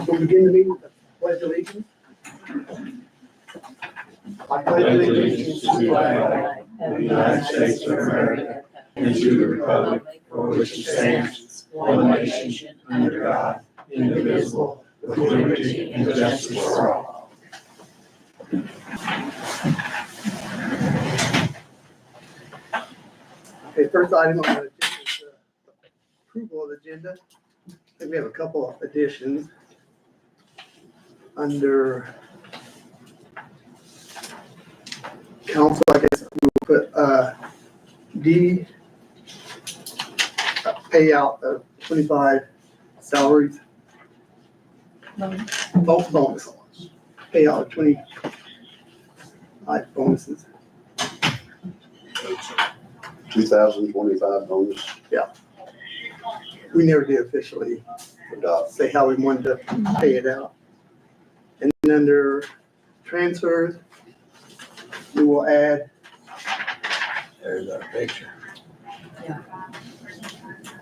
We'll begin the meeting with the pledge of allegiance. I pledge allegiance to the flag of the United States of America and to the republic for which it stands, one nation, under God, indivisible, with liberty and justice for all. Okay, first item on the agenda is approval of the agenda. I think we have a couple of additions under council. I guess we'll put D, payout of 25 salaries. Both bonus. Payout of 25 bonuses. 2025 bonus. We never did officially say how we wanted to pay it out. And then under transfers, we will add. There's our picture.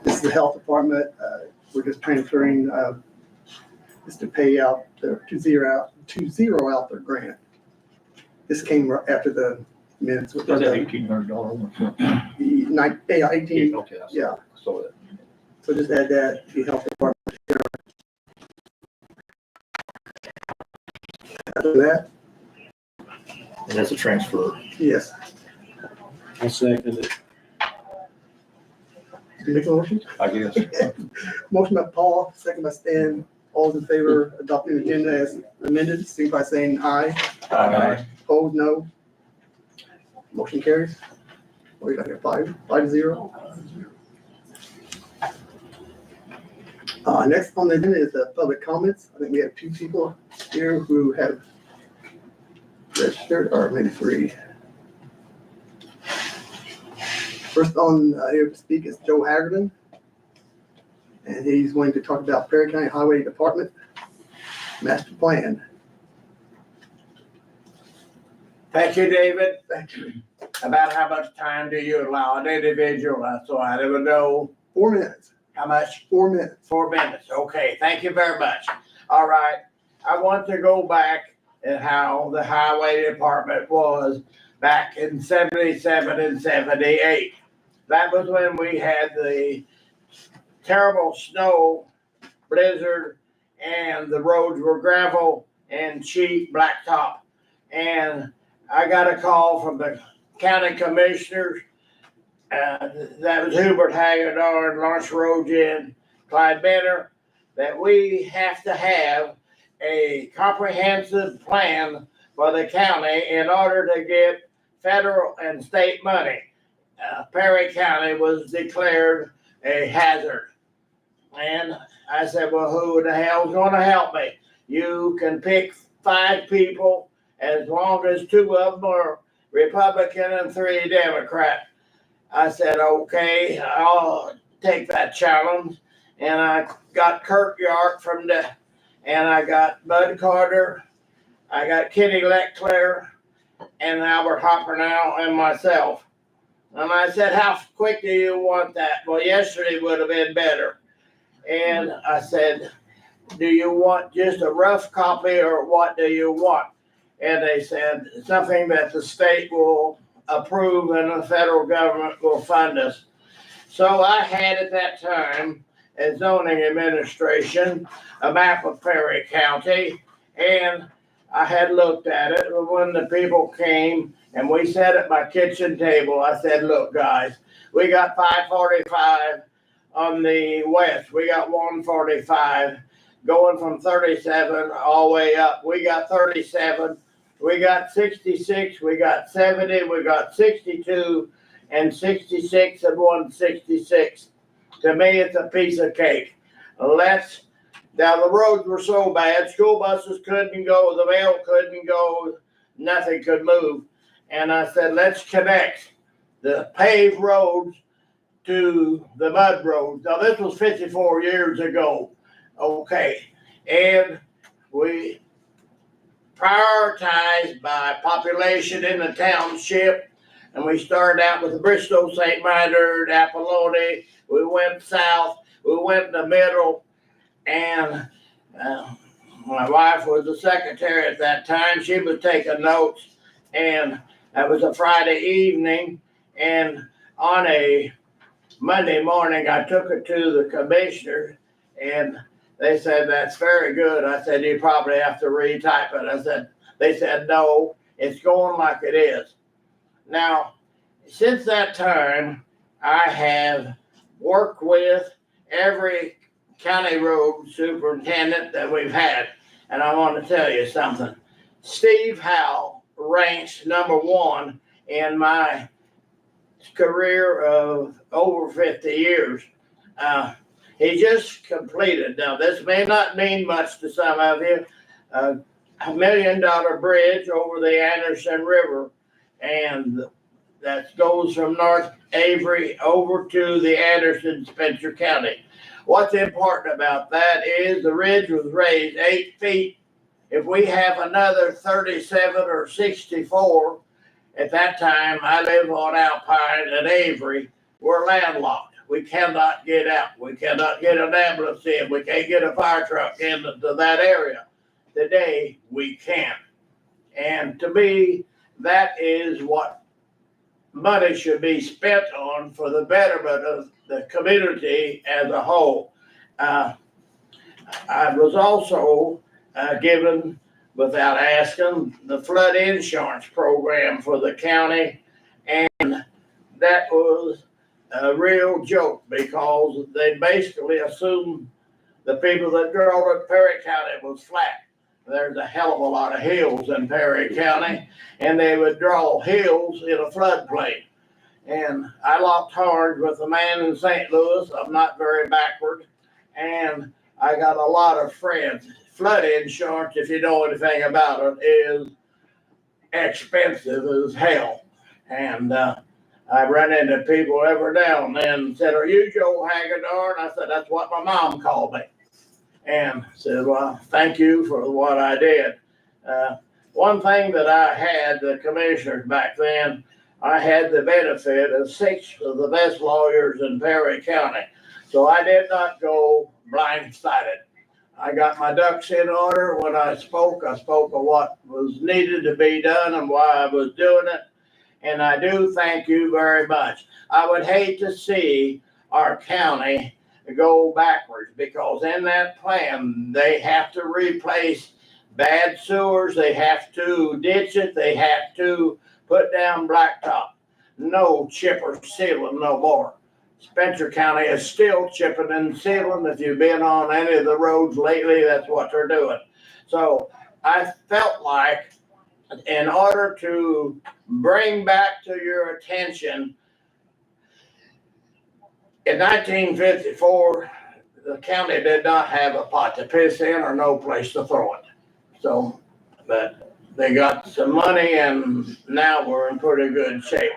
This is the health department. We're just transferring just to pay out to zero out their grant. This came after the minutes. Is that $1,800? 18. Okay, Yeah. So that. So just add that to the health department. After that, And that's a transfer. yes. I'll second it. Make a motion. I guess. Motion by Paul, second by Stan. All those in favor of adopting the agenda as amended, signify by saying aye. Aye. Opposed, no. Motion carries. What do you got here, 5-0? Next on the agenda is public comments. I think we have 2 people here who have registered, or maybe 3. First on here to speak is Joe Haggerty, and he's going to talk about Perry County Highway Department master plan. Thank you, David. Thank you. About how much time do you allow an individual? So I don't know 4 minutes. how much. 4 minutes. 4 minutes. Okay, thank you very much. All right. I want to go back and how the highway department was back in 77 and 78. That was when we had the terrible snow blizzard and the roads were gravel and cheap blacktop. And I got a call from the county commissioners. That was Hubert Hagedorn, Lawrence Rogen, Clyde Benner, that we have to have a comprehensive plan for the county in order to get federal and state money. Perry County was declared a hazard. And I said, well, who the hell's going to help me? You can pick 5 people as long as 2 of them are Republican and 3 Democrat. I said, okay, I'll take that challenge. And I got Kurt York and I got Bud Carter, I got Kenny Leclerc, and Albert Hopper now, and myself. And I said, how quick do you want that? Well, yesterday would have been better. And I said, do you want just a rough copy or what do you want? And they said, something that the state will approve and the federal government will fund us. So I had at that time, as zoning administration, a map of Perry County, and I had looked at it. When the people came and we sat at my kitchen table, I said, look, guys, we got 545 on the west. We got 145 going from 37 all the way up. We got 37. We got 66. We got 70. We got 62 and 66 and 166. To me, it's a piece of cake. Now the roads were so bad, school buses couldn't go, the mail couldn't go, nothing could move. And I said, let's connect the paved roads to the mud roads. Now this was 54 years ago. Okay. And we prioritized by population in the township. And we started out with Bristol, St. Minderd, Apollonia. We went south. we went in the middle, and my wife was the secretary at that time. She was taking notes, and that was a Friday evening, and on a Monday morning, I took it to the commissioner, and they said, "That's very good." I said, "You probably have to retype it." They said, "No, it's going like it is." Now, since that time, I have worked with every county road superintendent that we've had. And I want to tell you something. Steve Howe ranks number one in my career of over 50 years. He just completed, now this may not mean much to some of you, $1 million bridge over the Anderson River, and that goes from North Avery over to the Anderson, Spencer County. What's important about that is the ridge was raised 8 feet. If we have another 37 or 64, at that time, I live on Alpine and Avery, we're landlocked. We cannot get out. We cannot get an ambulance in. We can't get a fire truck into that area. Today, we can. And to me, that is what money should be spent on for the betterment of the community as a whole. I was also given, without asking, the flood insurance program for the county, and that was a real joke because they basically assumed the people that drove in Perry County was flat. There's a hell of a lot of hills in Perry County, and they would draw hills in a floodplain. And I locked horns with a man in St. Louis. I'm not very backward, and I got a lot of friends. Flood insurance, if you know anything about it, is expensive as hell. And I run into people every now and then and said, "Are you Joe Hagedorn?" I said, "That's what my mom called me." And said, "Well, thank you for what I did." One thing that I had, the commissioners back then, I had the benefit of 6 of the best lawyers in Perry County. So I did not go blindsided. I got my ducks in order. When I spoke of what was needed to be done and why I was doing it. And I do thank you very much. I would hate to see our county go backwards because in that plan, they have to replace bad sewers. They have to ditch it. They have to put down blacktop. No chipper sealing no more. Spencer County is still chipping and sealing. If you've been on any of the roads lately, that's what they're doing. So I felt like in order to bring back to your attention, in 1954, the county did not have a pot to piss in or no place to throw it. So, but they got some money and now we're in pretty good shape.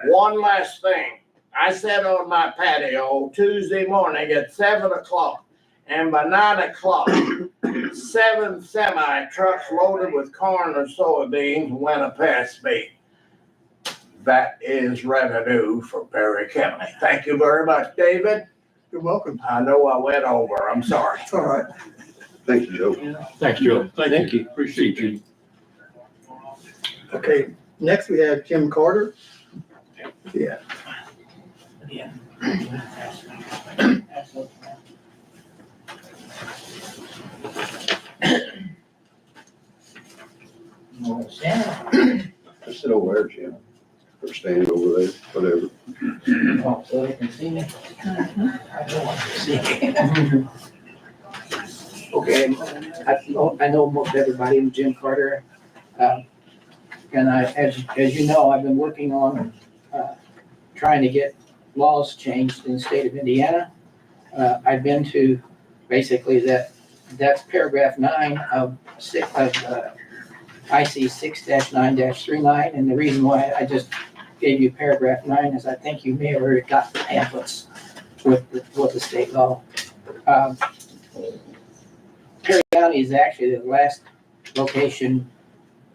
One last thing. I sat on my patio Tuesday morning at 7 o'clock, and by 9 o'clock, 7 semi trucks loaded with corn and soybeans went past me. That is revenue for Perry County. Thank you very much, David. You're welcome. I know I went over. I'm sorry. It's all right. Thank you, Joe. Thanks, Joe. Thank you. Appreciate you. Okay, next we have Jim Carter. Yeah. Just sit over there, Jim. Or stand over there, whatever. Oh, so they can see me? I don't want to see. Okay, I know most everybody, I'm Jim Carter. And as you know, I've been working on trying to get laws changed in the state of Indiana. I've been to basically that's paragraph 9 of IC 6-9-39. And the reason why I just gave you paragraph 9 is I think you may have already got the pamphlets with the state law. Perry County is actually the last location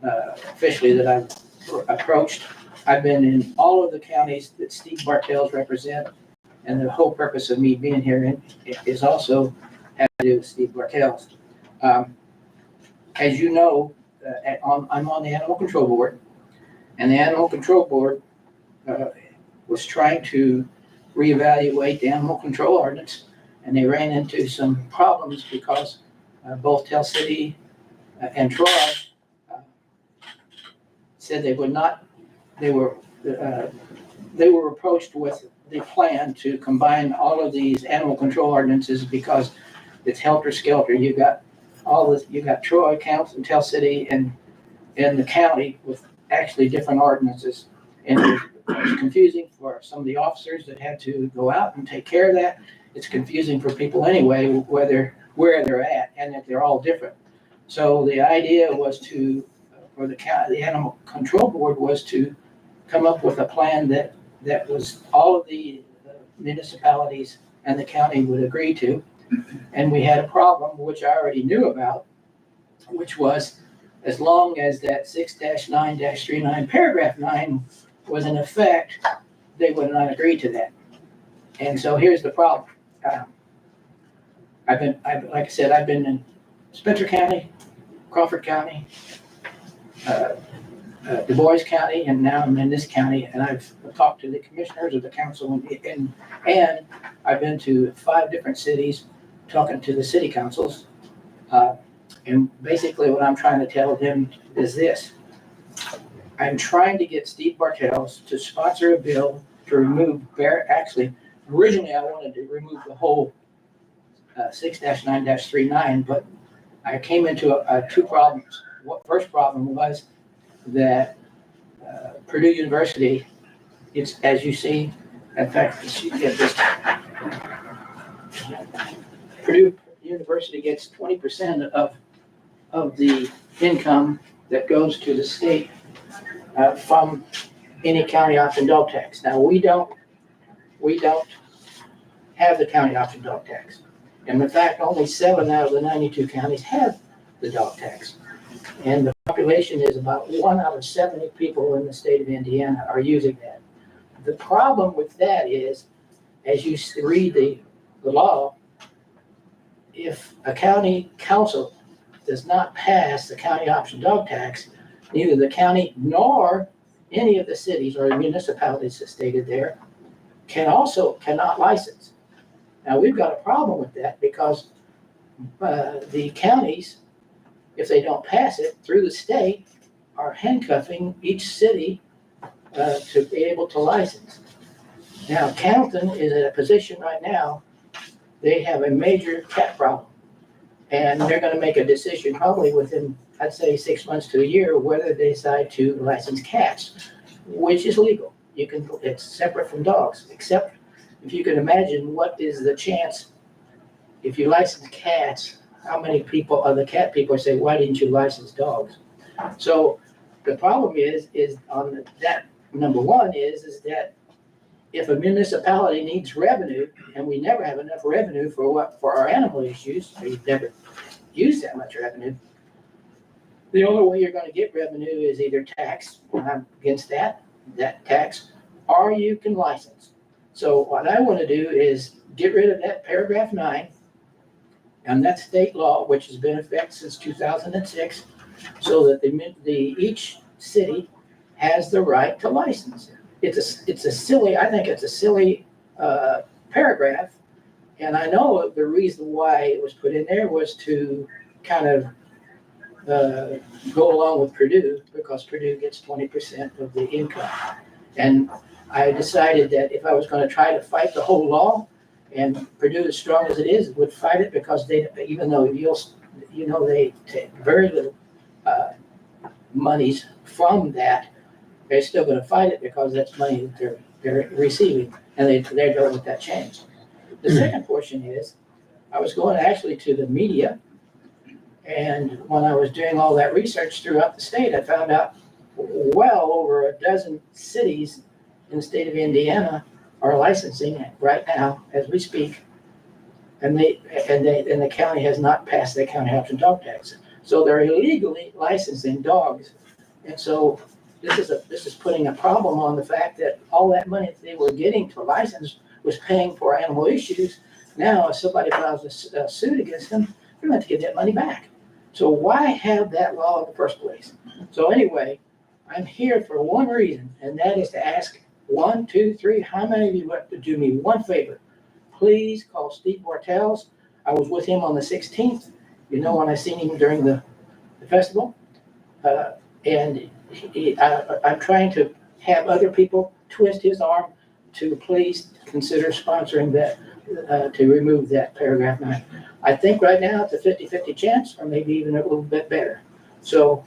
officially that I've approached. I've been in all of the counties that Steve Bartels represents, And the whole purpose of me being here is also have to do with Steve Bartels. As you know, I'm on the Animal Control Board, and the Animal Control Board was trying to reevaluate the animal control ordinance, and they ran into some problems because both Tell City and Troy said they would not. They were approached with the plan to combine all of these animal control ordinances because it's helter skelter. You got Troy, Council, Tell City, and the county with actually different ordinances, and it was confusing for some of the officers that had to go out and take care of that. It's confusing for people anyway, where they're at, and that they're all different. So the idea was for the Animal Control Board was to come up with a plan that was all of the municipalities and the county would agree to. And we had a problem, which I already knew about, which was as long as that 6-9-39 paragraph 9 was in effect, they would not agree to that. And so here's the problem. Like I said, I've been in Spencer County, Crawford County, Du Bois County, and now I'm in this county, and I've talked to the commissioners of the council, and I've been to 5 different cities talking to the city councils. And basically what I'm trying to tell them is this. I'm trying to get Steve Bartels to sponsor a bill to remove originally I wanted to remove the whole 6-9-39, but I came into 2 problems. First problem was that Purdue University, it's, as you see, in fact, Purdue University gets 20% of the income that goes to the state from any county option dog tax. Now, we don't have the county option dog tax. And in fact, only 7 out of the 92 counties have the dog tax. And the population is about 1 out of 70 people in the state of Indiana are using that. The problem with that is, as you read the law, if a county council does not pass the county option dog tax, neither the county nor any of the cities or municipalities that stated there cannot license. Now, we've got a problem with that because the counties, if they don't pass it through the state, are handcuffing each city to be able to license. Now, Canton is in a position right now, they have a major cat problem. And they're gonna make a decision probably within, I'd say, 6 months to a year, whether they decide to license cats, which is legal. It's separate from dogs, except if you can imagine what is the chance, if you license cats, how many people, other cat people say, why didn't you license dogs? So the problem is on that, number one is that if a municipality needs revenue, and we never have enough revenue for our animal issues, we've never used that much revenue, the only way you're gonna get revenue is either tax, and I'm against that tax, or you can license. So what I wanna do is get rid of that paragraph 9, and that state law, which has been in effect since 2006, so that each city has the right to license. I think it's a silly paragraph, and I know the reason why it was put in there was to kind of go along with Purdue, because Purdue gets 20% of the income. And I decided that if I was going to try to fight the whole law, and Purdue, as strong as it is, would fight it, because even though they take very little monies from that, they're still going to fight it because that's money that they're receiving, and they're going with that change. The second portion is, I was going actually to the media, and when I was doing all that research throughout the state, I found out well over a dozen cities in the state of Indiana are licensing right now as we speak, and the county has not passed the county option dog tax, so they're illegally licensing dogs, and so this is putting a problem on the fact that all that money that they were getting to license was paying for animal issues. Now, if somebody files a suit against them, they're going to have to get that money back. So why have that law in the first place? So anyway, I'm here for one reason, and that is to ask 1, 2, 3, how many of you want to do me one favor? Please call Steve Bartels. I was with him on the 16th, you know, when I seen him during the festival. And I'm trying to have other people twist his arm to please consider sponsoring that, to remove that paragraph 9. I think right now it's a 50-50 chance, or maybe even a little bit better. So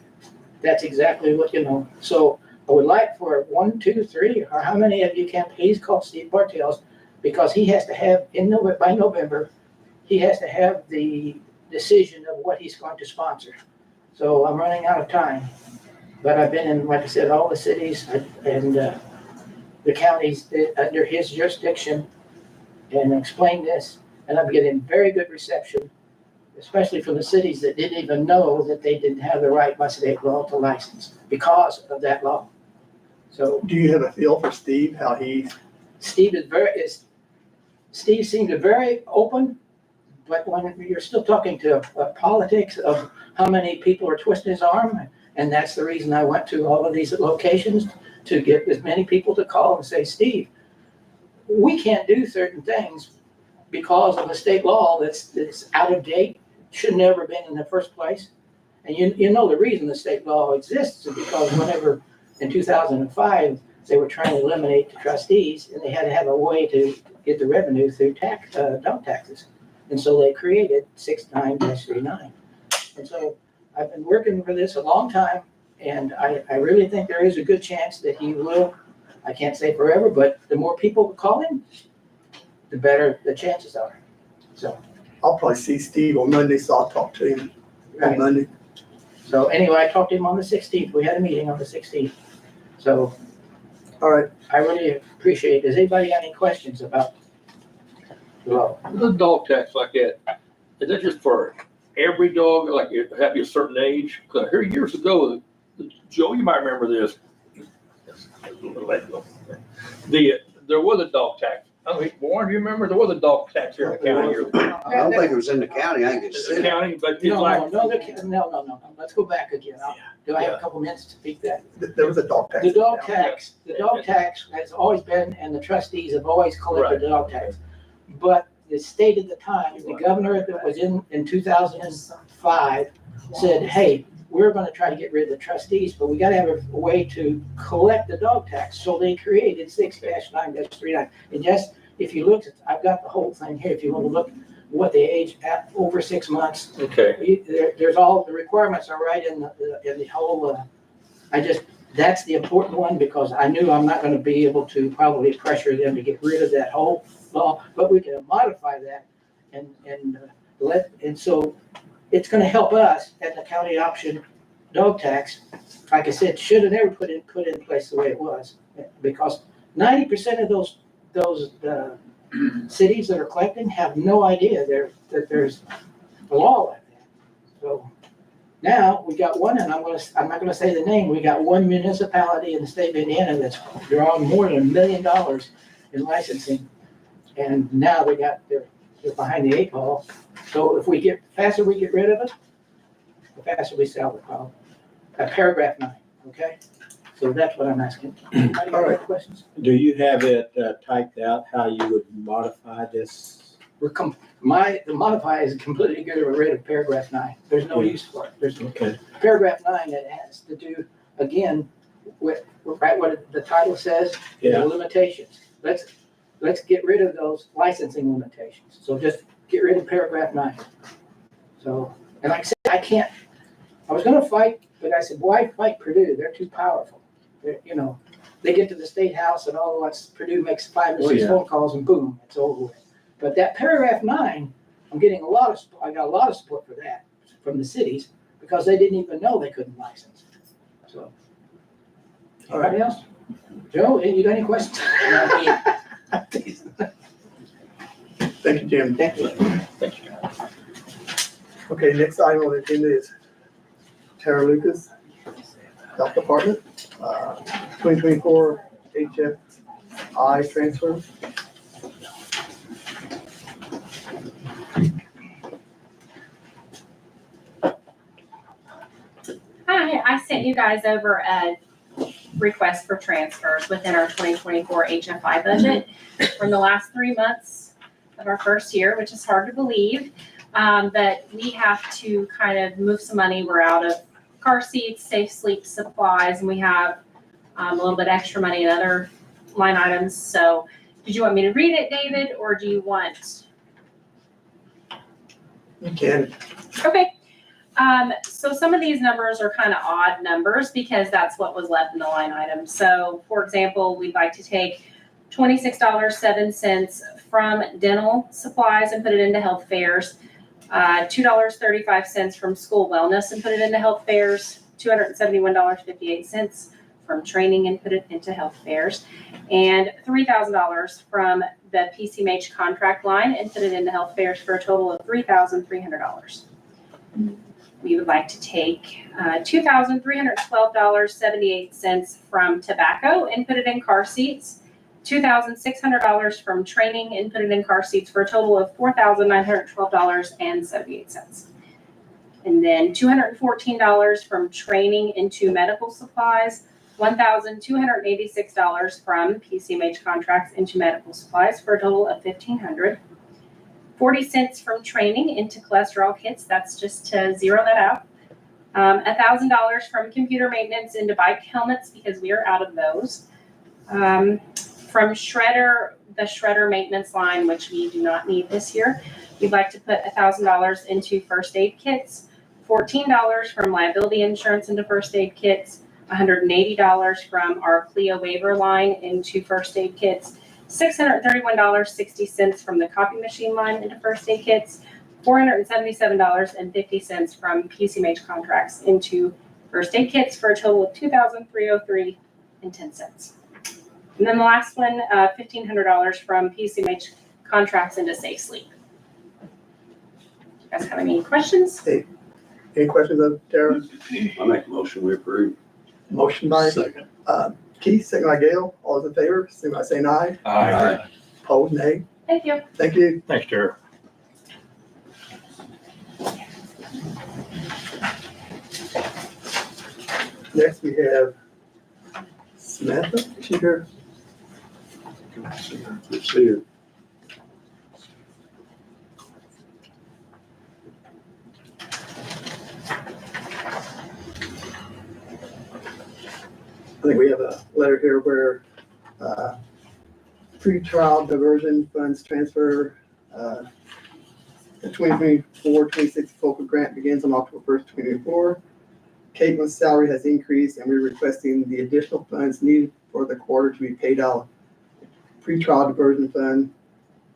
that's exactly what, you know. So I would like for 1, 2, 3, or how many of you can please call Steve Bartels, because he has to have, by November, he has to have the decision of what he's going to sponsor. So I'm running out of time. But I've been in, like I said, all the cities and the counties under his jurisdiction and explained this, and I'm getting very good reception, especially from the cities that didn't even know that they didn't have the right by state law to license because of that law. So Do you have a feel for Steve, how Steve seemed very open, but when you're still talking to politics of how many people are twisting his arm, and that's the reason I went to all of these locations, to get as many people to call and say, Steve, we can't do certain things because of a state law that's out of date, should never have been in the first place. And you know the reason the state law exists is because whenever in 2005 they were trying to eliminate the trustees, and they had to have a way to get the revenue through dog taxes. And so they created 69-39. And so I've been working for this a long time, and I really think there is a good chance that he will, I can't say forever, but the more people call him, the better the chances are. So, I'll probably see Steve on Monday, so I'll talk to him on right. Monday. So anyway, I talked to him on the 16th. We had a meeting on the 16th. So All right, I really appreciate it. Does anybody have any questions about the law? The dog tax like that, is that just for every dog, like you have a certain age? Cause here years ago, Joe, you might remember this. There was a dog tax. I mean, Warren, do you remember? There was a dog tax here in the county. I don't think it was in the county, I think it's The city. county, but it's No, like. no. Let's go back again. Do I have a couple minutes to speak that? there was a dog tax. The dog tax has always been, and the trustees have always collected the dog tax. But the state at the time, the governor that was in 2005 said, hey, we're gonna try to get rid of the trustees, but we gotta have a way to collect the dog tax. So they created 6-9-39. And just, if you look, I've got the whole thing here, if you wanna look what they age at over 6 months. Okay. There's all, the requirements are right in the whole, that's the important one, because I knew I'm not gonna be able to probably pressure them to get rid of that whole law, but we can modify that and so it's gonna help us at the county option dog tax. Like I said, should have never put in place the way it was, because 90% of those cities that are collecting have no idea that there's a law like that. So now we got one, and I'm not gonna say the name. We got one municipality in the state of Indiana that's drawing more than $1 million in licensing, and now they're behind the 8 ball. So if faster we get rid of it, the faster we solve the problem. Paragraph 9, okay? So that's what I'm asking. All right, questions? Do you have it typed out how you would modify this? The modify is completely get rid of paragraph 9. There's no use for it. There's Okay. paragraph 9 that has to do, again, with what the title says, the Yeah. limitations. Let's get rid of those licensing limitations. So just get rid of paragraph 9. So, and like I said, I was gonna fight, but I said, why fight Purdue? They're too powerful. They get to the state house and all once Purdue makes 5 or 6 phone calls and boom, it's over with. But that paragraph 9, I got a lot of support for that from the cities, because they didn't even know they couldn't license. So, anybody else? Joe, you got any questions? Thank you, Jim. Thank you. Thank you. Okay, next item on the agenda is Tara Lucas, Health Department, 2024 HFI transfer. sent you guys over a request for transfers within our 2024 HFI budget from the last 3 months of our first year, which is hard to believe. But we have to kind of move some money. We're out of car seats, safe sleep supplies, and we have a little bit extra money in other line items. So did you want me to read it, David, or do you want? You can. Okay. So some of these numbers are kind of odd numbers because that's what was left in the line item. So for example, we'd like to take $26.07 from dental supplies and put it into health fairs. $2.35 from school wellness and put it into health fairs. $271.58 from training and put it into health fairs. And $3,000 from the PCMH contract line and put it into health fairs for a total of $3,300. We would like to take $2,312.78 from tobacco and put it in car seats, $2,600 from training and put it in car seats for a total of $4,912.78. And then $214 from training into medical supplies, $1,286 from PCMH contracts into medical supplies for a total of $1,500. 40 cents from training into cholesterol kits, that's just to zero that out. $1,000 from computer maintenance into bike helmets because we are out of those. From shredder, the shredder maintenance line, which we do not need this year, we'd like to put $1,000 into first aid kits, $14 from liability insurance into first aid kits, $180 from our Clio waiver line into first aid kits, $631.60 from the copy machine line into first aid kits, $477.50 from PCMH contracts into first aid kits for a total of $2,303.10. And then the last one, $1,500 from PCMH contracts into Safe Sleep. You guys have any questions? Any questions of Tara? I make a motion, we approve. Motion by Second. Keith, second by Gail. All those in favor, signify by saying aye. Aye. Opposed, nay. Thank you. Thank you. Thanks, Tara. Next, we have Samantha. Is she here? Let's see it. I think we have a letter here where pre-trial diversion funds transfer. The 2024-26 focal grant begins on October 1st, 2024. Caitlin's salary has increased and we're requesting the additional funds needed for the quarter to be paid out. Pre-trial diversion fund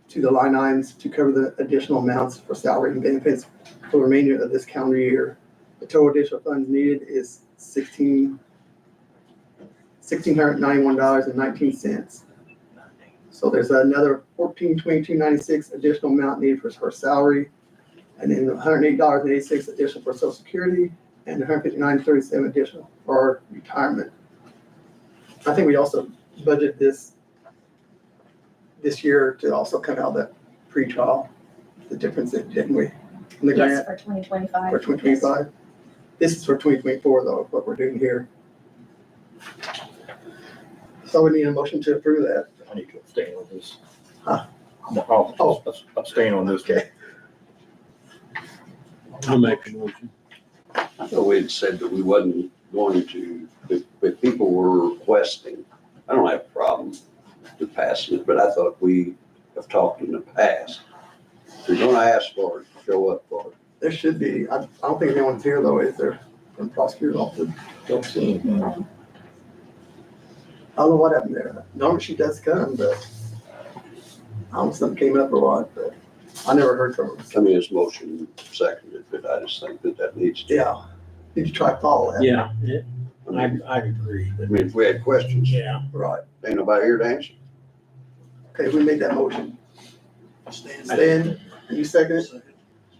to the line items to cover the additional amounts for salary and benefits for the remainder of this calendar year. The total additional funds needed is $1,691.19. So there's another $1,422.96 additional amount needed for her salary, and then $108.86 additional for Social Security, and $159.37 additional for our retirement. I think we also budgeted this year to also come out of that pre-trial, the difference, didn't we? In the Yes, grant for 2025. for 2025. This is for 2024 though, what we're doing here. So we need a motion to approve that. I need to abstain on this. Huh? No, I'll abstain on this. Okay. I'll make a motion. I thought we had said that we wasn't going to, but people were requesting. I don't have a problem with passing it, but I thought we have talked in the past. If you're gonna ask for it, show up for it. There should be, I don't think anyone's here though, is there, from prosecutor's office? Don't see anything. I don't know what happened there. Normally she does come, but I don't know, something came up or what, but I never heard from her. I mean, his motion seconded, but I just think that needs to. Yeah. Did you try to follow that? Yeah, I mean, I agree. I mean, if we had questions, Yeah. Right. ain't nobody here to answer. Okay, we made that motion. Stan, you second it?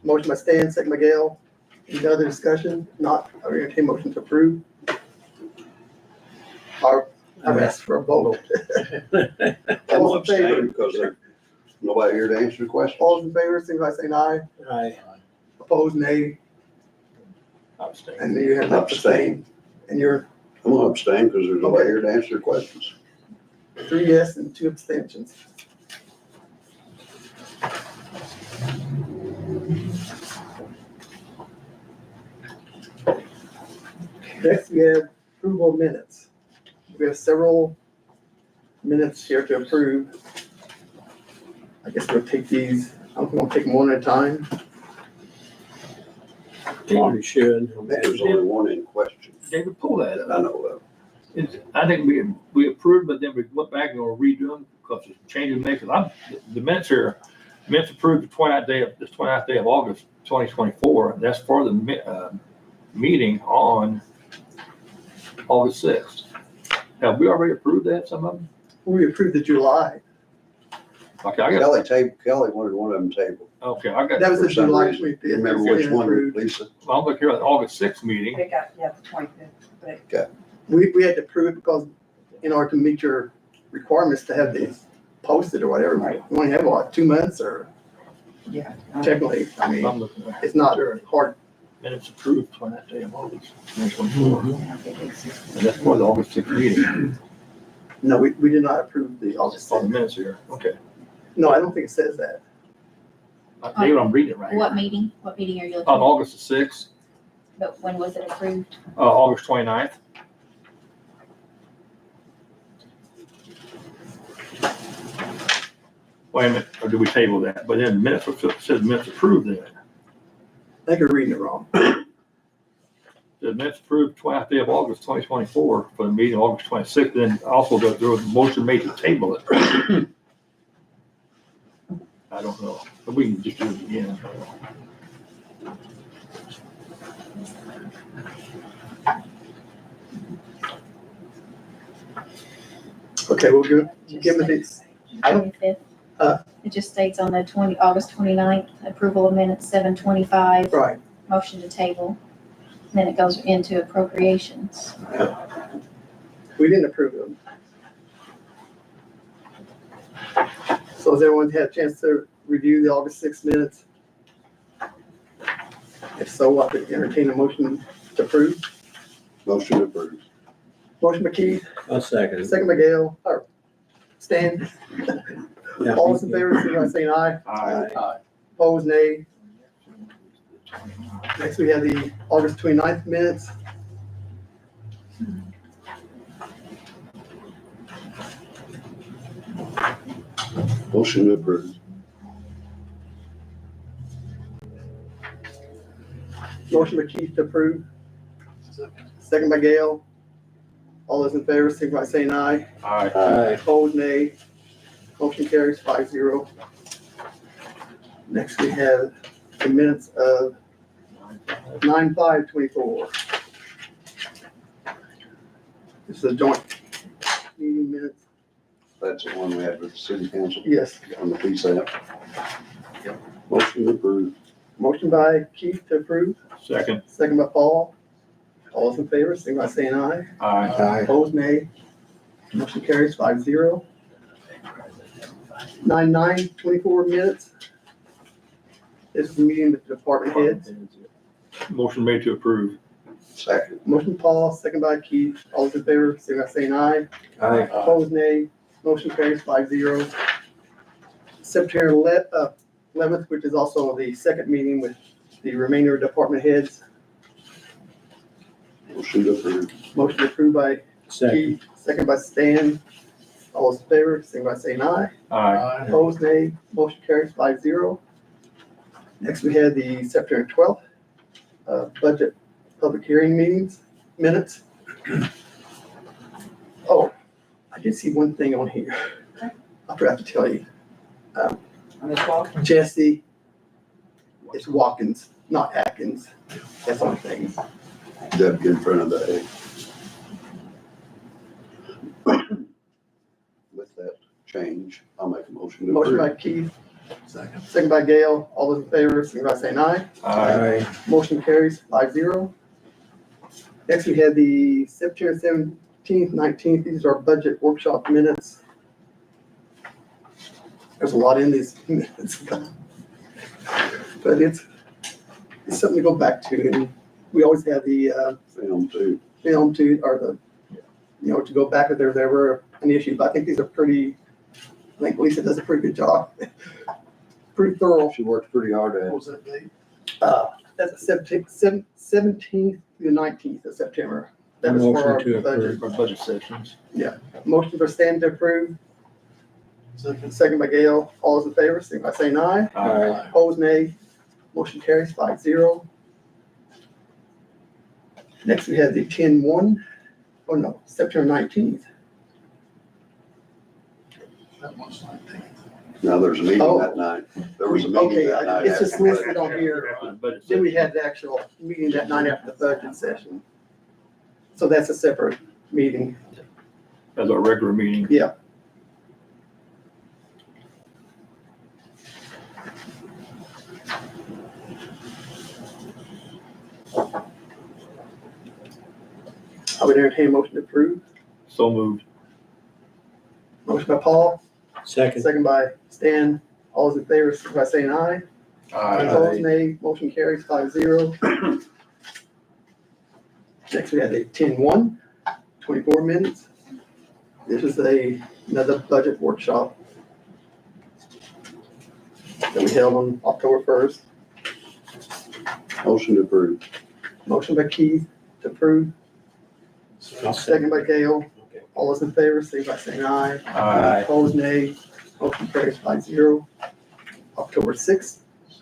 Motion by Stan, second by Gail. Any other discussion? Not, I will entertain motion to approve. I've asked for a vote. I'm All in favor? abstaining because there's nobody here to answer the question. All in favor, signify by saying aye. Aye. Opposed, nay. Abstain. And then you have to abstain. And you're I'm gonna abstain because there's nobody here to answer your questions. 3 yes and 2 abstentions. Next, we have approval of minutes. We have several minutes here to approve. I guess we'll take these, I'm gonna take them one at a time. Probably should. There's only one in question. David, pull that I up. know of. I think we approved, but then we went back and we're redoing because it's changing the because the minutes here, minutes approved the 29th day of August, 2024. And that's for the meeting on August 6th. Have we already approved that, some of them? We approved the July. Okay, I got, Kelly wanted one of them tabled. okay, I got, That was the For some July reason. 25th. Remember which one, Approved. Lisa? well, I'm looking here at the August 6th meeting. They got, yeah, the 25th. We had to approve it because in order to meet your requirements to have these posted or whatever, Right. you only have what, 2 months or Yeah. technically, I mean, I'm looking at it's not hard. minutes approved 29th day of August, 2024. And that's for the August 6th meeting. No, we did not approve the August On the 6th. minutes here, okay. No, I don't think it says that. David, I'm reading it right here. What meeting? What meeting are you looking On at? August the 6th, But when was it approved? August 29th. Wait a minute, or did we table that? But then minutes, it says minutes approved then. I think you're reading it wrong. The minutes approved 20th day of August 2024 for the meeting August 26th, then also there was a motion made to table it. I don't know, but we can just do it again. Okay, we'll give it these. I don't- 25th? Uh. It just states on the August 29th, approval of minutes 7:25, Right. motion to table. Then it goes into appropriations. We didn't approve them. So has everyone had a chance to review the August 6 minutes? If so, I could entertain a motion to approve. Motion approved. Motion by Keith, I'll second it. second by Gail, or Stan. Yeah. All those in favor, signify by saying aye. Aye. Opposed, nay. Next, we have the August 29th minutes. Motion approved. Motion by Keith to approve. Second by Gail. All those in favor, signify by saying aye. Aye. Aye. Opposed, nay. Motion carries 5-0. Next, we have the minutes of 9/5/24. This is a joint meeting minutes. That's the one we had with the city council Yes. on the PSAP. Motion approved. Motion by Keith to approve, Second. second by Paul. All those in favor, signify by saying aye. Aye. Aye. Opposed, nay. Motion carries 5-0. 9/9/24 minutes. This is the meeting with the department heads. Motion made to approve. Second. Motion Paul, second by Keith. All those in favor, signify by saying aye. Aye. Opposed, nay. Motion carries 5-0. September 11th, which is also the second meeting with the remainder of department heads. Motion approved. Motion approved by Second. Keith, second by Stan. All those in favor, signify by saying aye. Aye. Opposed, nay. Motion carries 5-0. Next, we had the September 12th budget public hearing minutes. Oh, I did see one thing on here. I forgot to tell you. On this wall? Jesse, it's Watkins, not Atkins. That's on things. Deb, get in front of the A. With that change, I'll make a motion to Motion by approve. Keith, second by Gail. All those in favor, signify by saying aye. Aye. Motion carries 5-0. Next, we had the September 17th, 19th. These are budget workshop minutes. There's a lot in these minutes. But it's something to go back to. And we always have the Film too. film to, or the, to go back if there's ever an issue, but I think these are pretty, I think Lisa does a pretty good job. Pretty thorough. She worked pretty hard at it. What was that date? That's the 17th through 19th of September. That was for our Motion to budget. For budget sessions. Motion for Stan to approve. Second by Gail. All those in favor, signify by saying aye. Aye. Opposed, nay. Motion carries 5-0. Next, we have the 10-1. Oh, no, September 19th. Now, there's a meeting Oh. that night. There was a meeting Okay, that night. it's just after the listed on budget. here. After the budget Then we session. had the actual meeting that night after the budget session. So that's a separate meeting. As our regular meeting. Yeah. I would entertain a motion to approve. So moved. Motion by Paul, Second. second by Stan. All those in favor, signify by saying aye. Opposed, nay. Motion carries 5-0. Next, we have a 10-1, 24 minutes. This is another budget workshop that we held on October 1st. Motion to approve. Motion by Keith to approve, second by Gail. All those in favor, signify by saying aye. Aye. Opposed, nay. Motion carries 5-0. October 6th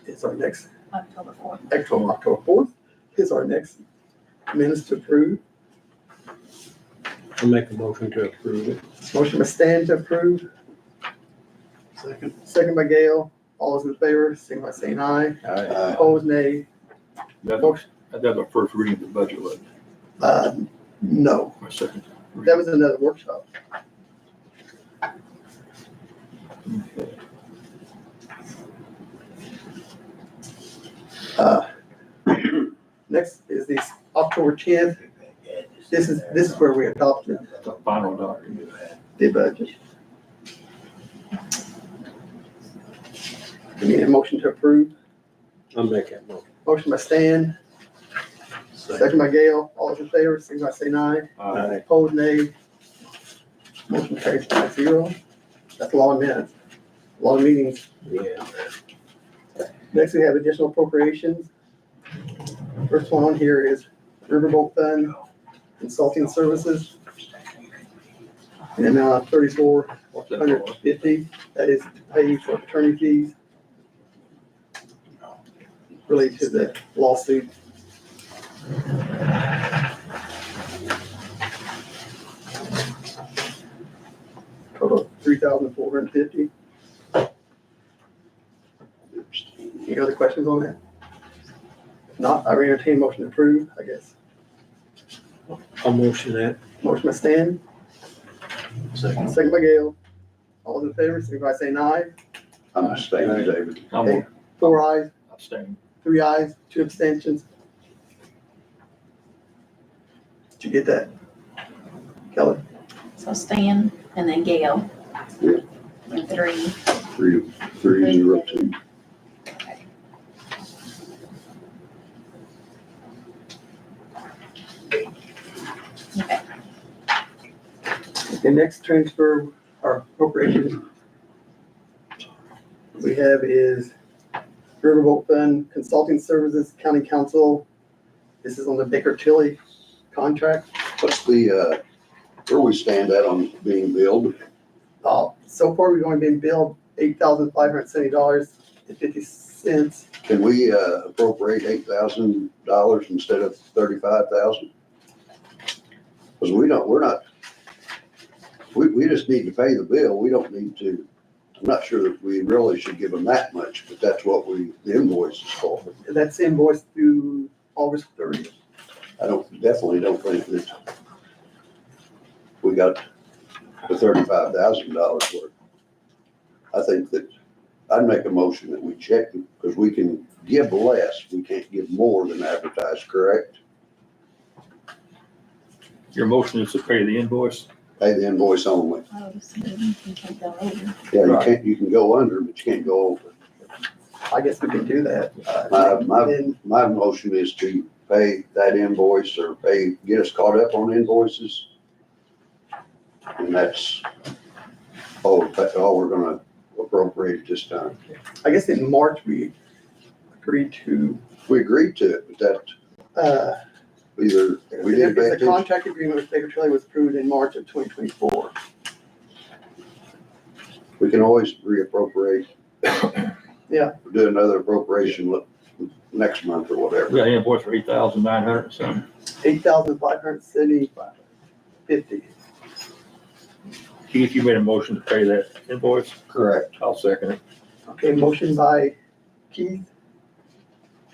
is our next, October 4th. October 4th is our next minutes to approve. I'll make a motion to approve it. Motion by Stan to approve, second by Gail. All those in favor, signify by saying aye. Aye. Opposed, nay. That's our first reading of the budget, wasn't No, it? Our second. that was another workshop. Next is the October 10th. This is where we adopted The final document. the budget. We need a motion to approve. I'll make that motion. Motion by Stan, second by Gail. All those in favor, signify by saying aye. Aye. Opposed, nay. Motion carries 5-0. That's a long minutes, a lot of meetings. Yeah. Next, we have additional appropriations. First one on here is Riverboat Fund Consulting Services. In the amount of What's that for? $3,450. That is to pay for attorney fees related to the lawsuit. Total of $3,450. Any other questions on that? If not, I would entertain a motion to approve, I guess. I'll motion that. Motion by Stan, second by Gail. All those in favor, signify by saying aye. I'm abstaining, David. I'm 4 ayes, abstaining. 3 ayes, 2 abstentions. Did you get that? Kelly? So Stan and then Gail. Yeah. And 3. 3-0-2. Okay. The next transfer or appropriation we have is Riverboat Fund Consulting Services County Council. This is on the Baker Tilly contract. What's the, where we stand at on being billed? So far, we've only been billed $8,570.50. Can we appropriate $8,000 instead of $35,000? Because we just need to pay the bill. We don't need to, I'm not sure that we really should give them that much, but that's what the invoice is for. That's invoiced through August 30th. Definitely don't think that we got the $35,000 worth. I think that I'd make a motion that we check, because we can give less, we can't give more than advertised, correct? Your motion is to pay the invoice. Pay the invoice only. Oh, so you can take that over. Yeah, you can go under, but you can't go over. I guess we can do that. My motion is to pay that invoice or get us caught up on invoices. And that's all we're gonna appropriate at this time. I guess in March, we agreed to, We agreed to it, but that either we didn't pay the attention. contract agreement with Budgetary was approved in March of 2024. We can always reappropriate. Yeah. Do another appropriation next month or whatever. We got an invoice for 8,900 and something. 8,570.50. Keith, you made a motion to pay that invoice. Correct. I'll second it. Okay, motion by Keith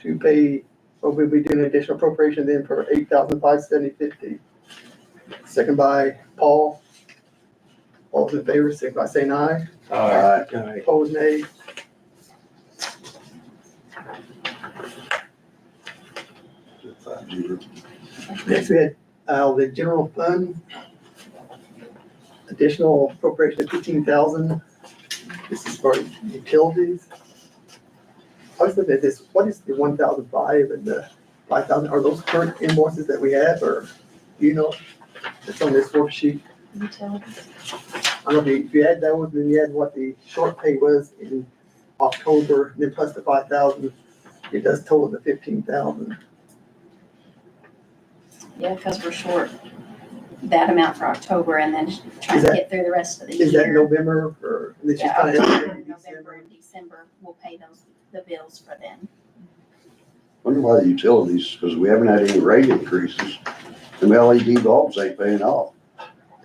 to pay, or we'll be doing an additional appropriation then for 8,570.50. Second by Paul. All those in favor, signify by saying aye. Opposed, nay. Next, we had, the general fund, additional appropriation of 15,000. This is for utilities. I was looking at this, what is the 1,005 and the 5,000? Are those current invoices that we have, or do you know? It's on this worksheet. Utilities. I don't know if you add those, then you add what the short pay was in October, then plus the 5,000, it does total the 15,000. Yeah, because we're short that amount for October and then trying Is to that- get through the rest of the Is that year. November, or this is Yeah, kind of October, in November, December? and December, we'll pay the bills for them. Wonder why the utilities, because we haven't had any rate increases. Them LED bulbs ain't paying off.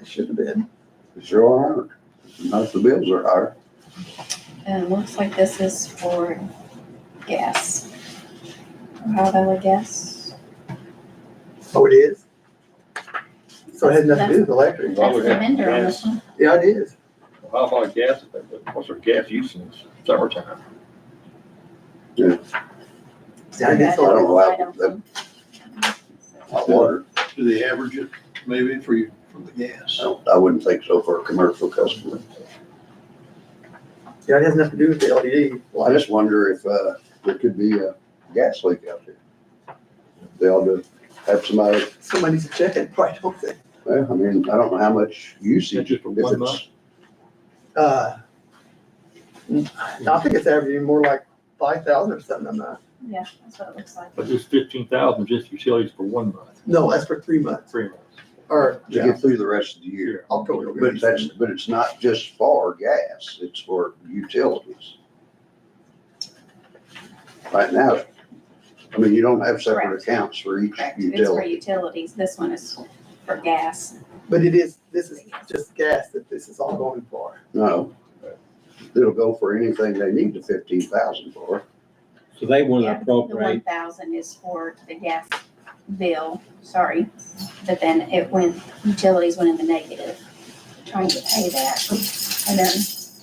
It should have been. They sure aren't. Not if the bills are higher. And it looks like this is for gas. Ohio Valley Gas. Oh, it is? So it has nothing to do with electric? Well, That's we the got vendor on gas. this one. Yeah, it is. How about gas? What's our gas use in summertime? See, I guess I don't know Right how on them. hot water. Do they average it maybe for you, from the gas? I wouldn't think so for a commercial customer. Yeah, it has nothing to do with the LED. Well, I just wonder if, there could be a gas leak out there. They ought to have somebody, Somebody needs to check it, probably don't they? well, I mean, I don't know how much usage. Just for if 1 it's- month? I think it's averaging more like 5,000 or something, I'm not. Yeah, that's what it looks like. But this 15,000 just utilities for 1 month, No, that's for 3 months, 3 months. or, To get through the rest of the year. October. But it's not just for gas, it's for utilities. Right now, I mean, you don't have separate Correct. accounts for each Correct, it's for utility. utilities. This one is for gas. But this is just gas that this is all going for. No. It'll go for anything they need the 15,000 for. So they want to Yeah, the appropriate, 1,000 is for the gas bill, sorry. But then utilities went in the negative, trying to pay that. And then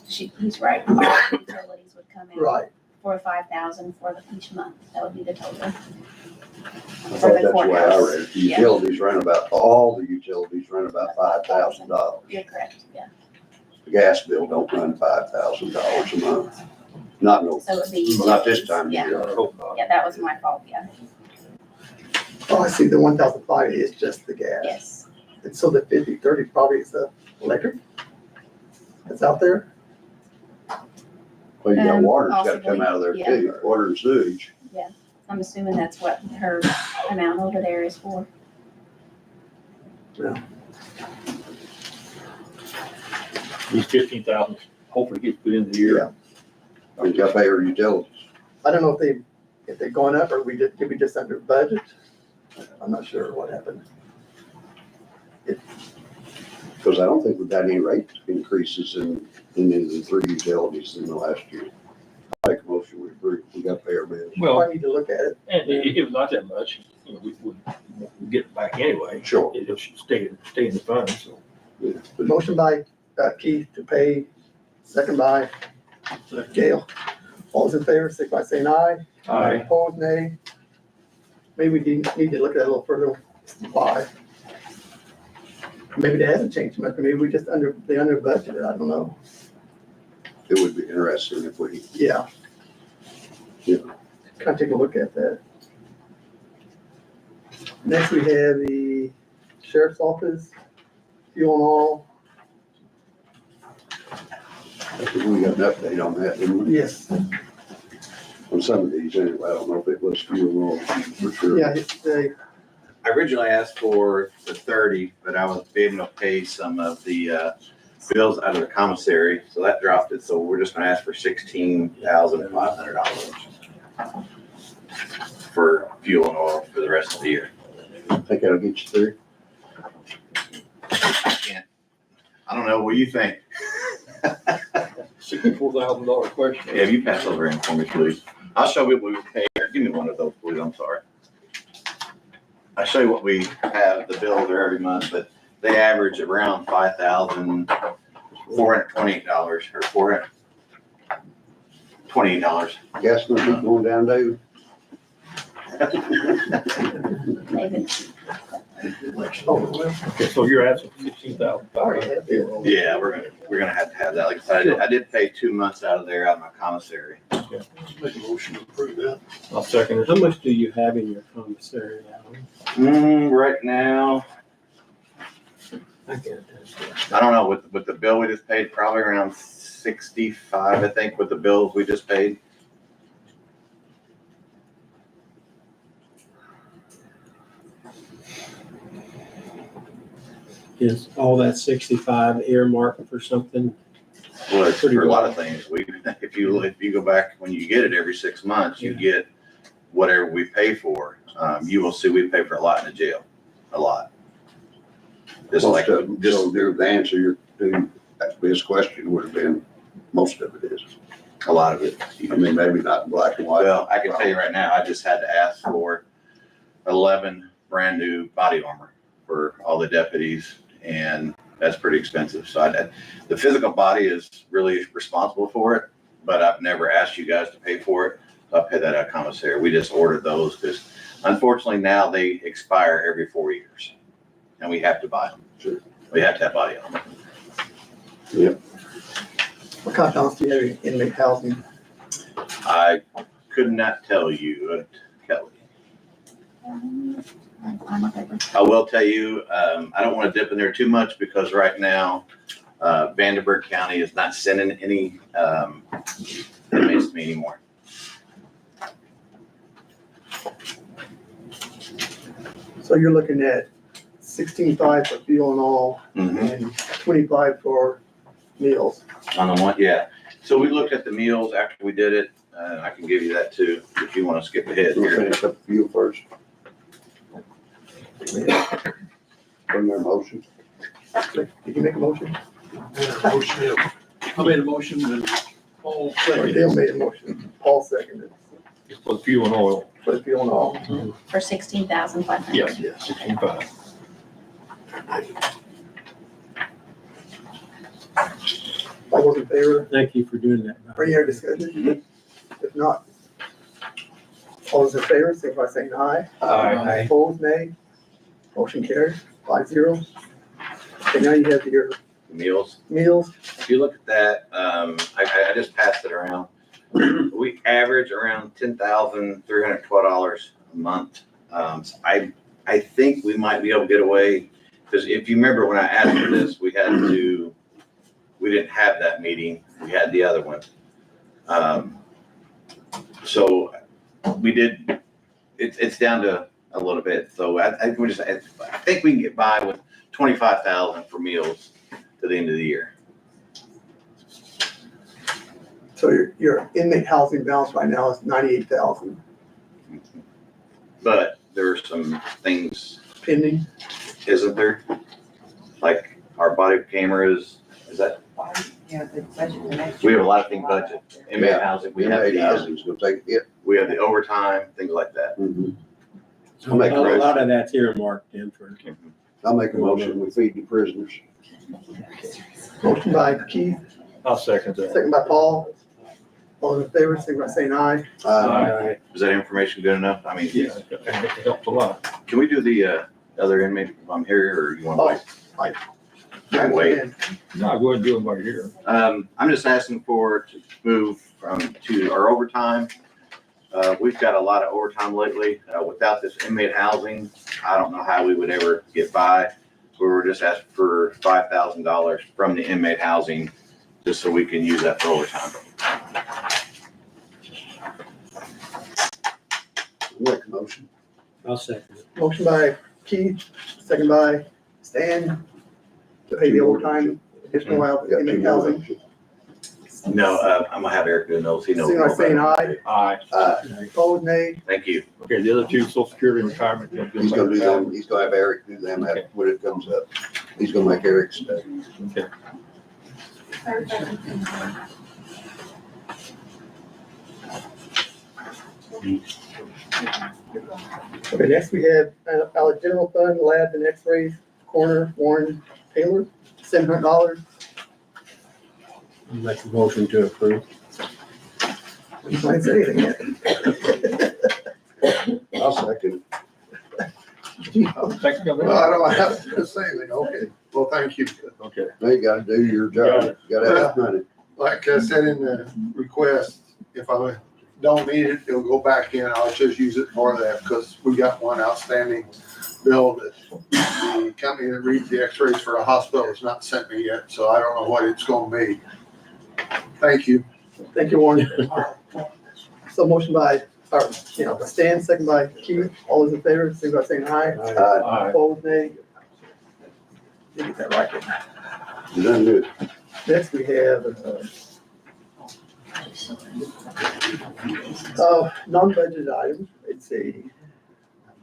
he's right, utilities would come in Right. for 5,000 for each month. That would be the total. I For thought the that's the way I courthouse. read it. The Yeah. utilities run about, all the utilities run about $5,000. You're correct, yeah. The gas bill don't run $5,000 a month. Not no, So it would be. not this time of Yeah. year. I hope not. Yeah, that was my fault, yeah. Oh, I see, the 1,005 is just the gas. Yes. And so the 50/30 probably is the electric that's out there? Well, you got water's gotta come Possibly, out of there yeah. too, water and sewage. I'm assuming that's what her amount over there is for. These 15,000 hopefully get put in the year. I mean, you gotta pay your utilities. I don't know if they've gone up or did we just under budget? I'm not sure what happened. Because I don't think we've had any rate increases in the three utilities in the last year. I make a motion, we agree, we gotta pay our bills. Well, I need to look at it. and it was not that much, you know, we'd get it back anyway. Sure. It should stay in the fund, so. Yeah, but Motion by Keith to pay, second by Gail. All those in favor, signify by saying aye. Aye. Opposed, nay. Maybe we need to look at that a little further. Why? Maybe it hasn't changed much, maybe we just under budgeted, I don't know. it would be interesting if we, Yeah. Yeah. Kind of take a look at that. Next, we have the sheriff's office, fuel and oil. I think we got an update on that, didn't we? Yes, On some of these, anyway. I don't know if it was fuel or for sure. yeah, it's, I originally asked for the 30, but I was able to pay some of the bills out of the commissary, so that dropped it. So we're just gonna ask for $16,500 for fuel and oil for the rest of the year. Think that'll get you through? I don't know, what do you think? $64,000 question. Yeah, you pass over in for me, please. I'll show you what we pay. Give me one of those, please, I'm sorry. I'll show you what we have, the bills are every month, but they average around $5,428 or $428. Gas gonna keep going down, David? David. Okay, so you're asking $16,500. Yeah, we're gonna have to have that. Like I said, I did pay 2 months out of there out of my commissary. Make a motion to approve that. I'll second it. How much do you have in your commissary now? Right now, I can't attest to that. I don't know, with the bill we just paid, probably around 65, I think, with the bills we just paid. Is all that 65 earmarked for something? Well, it's Pretty for a lot well. of things. If you go back, when you get it every 6 months, you get whatever we pay for. You will see we pay for a lot in the jail, a lot. Just like, Most of them, just the answer to this question would have been, most of it is. a lot of it. I mean, maybe not in black and white. Well, I can tell you right now, I just had to ask for 11 brand new body armor for all the deputies, and that's pretty expensive. So the physical body is really responsible for it, but I've never asked you guys to pay for it. I'll pay that out of commissary. We just ordered those because unfortunately now they expire every 4 years, and we have to buy them. Sure. We have to have body armor. what kind of balance do you have in inmate housing? I could not tell you, Kelly. I will tell you, I don't want to dip in there too much because right now, Vanderburgh County is not sending any inmates to me anymore. So you're looking at 16.5 for fuel and all, and 25 for meals. On the one, yeah. So we looked at the meals after we did it. I can give you that too, if you want to skip ahead We'll here. finish up the fuel first. Bring their motion. Did you make a motion? Motion, I made a motion and Paul Or seconded. Dale made a motion, Paul seconded, It's for the fuel and oil. for the fuel and all. For $16,500. Yes, 16.5. All those in favor, Thank you for doing that. any other discussion? If not, all those in favor, signify by saying aye. Aye. Opposed, nay. Motion carries 5-0. Okay, now you have your Meals. meals. If you look at that, I just passed it around. We average around $10,312 a month. So I think we might be able to get away, because if you remember when I asked for this, we didn't have that meeting. We had the other one. So we did, it's down to a little bit. So I think we can get by with 25,000 for meals to the end of the year. So your inmate housing balance right now is 98,000 But there are some things, pending. isn't there? Like our body cameras, is that, Yeah, the budget for next we year. have a lot of things budget. Inmate housing, we have Inmate the, housing's gonna take a hit. we have the overtime, things like that. A lot of that's earmarked in for. I'll make a motion, we feed the prisoners. Motion by Keith, I'll second that. second by Paul. All those in favor, signify by saying aye. Aye. Is that information good enough? I mean, Yeah, it helps a lot. can we do the other inmate if I'm here, or you want to wait? Right. Wait. No, go ahead and do it right here. I'm just asking to move to our overtime We've got a lot of overtime lately. Without this inmate housing, I don't know how we would ever get by. We were just asking for $5,000 from the inmate housing, just so we can use that for overtime. Make a motion. I'll second it. Motion by Keith, second by Stan, to pay the overtime, additional out, Got two inmate more. housing. No, I'm gonna have Eric do those. He knows. Signify more by saying about it. aye. Aye. Opposed, nay. Thank you. Okay, the other two, social security and retirement. He's gonna do them, he's gonna have Eric do them when it comes up. He's gonna make Eric stay. Okay. Okay, next we have our general fund, lab and x-rays, coroner Warren Taylor, $700. I'll make a motion to approve. You might say anything yet. I'll second. Second, go Well, ahead. I don't have to say anything. Okay, well, thank you. Okay. Now you gotta do your job. You gotta have money. Like I said in the request, if I don't need it, it'll go back in. I'll just use it for that because we got one outstanding bill that the company that reads the x-rays for a hospital has not sent me yet, so I don't know what it's gonna be. Thank you. Thank you, Warren. So motion by, Stan, second by Keith, all those in favor, signify by saying aye. Aye. Opposed, nay. Did get that right. You done good. Next we have, non-budget items. It's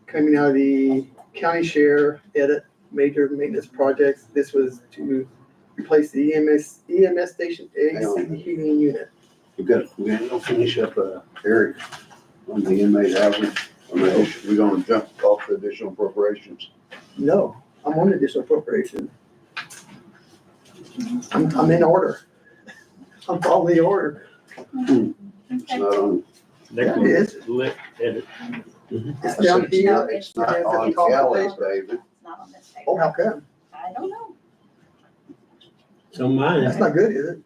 coming out of the county share edit, major maintenance projects. This was to replace the EMS station AC heating unit. We're gonna finish up, Eric, on the inmate housing. We're gonna jump off the additional appropriations. No, I'm on additional appropriation. I'm in order. I'm following the order. It's not on, Next Yeah, one it is. is lit edit. It's down No, here. it's not at the on top of the Kelly's, paper. David. It's not on this Oh, paper. how come? I don't know. So mine, That's not good, is it?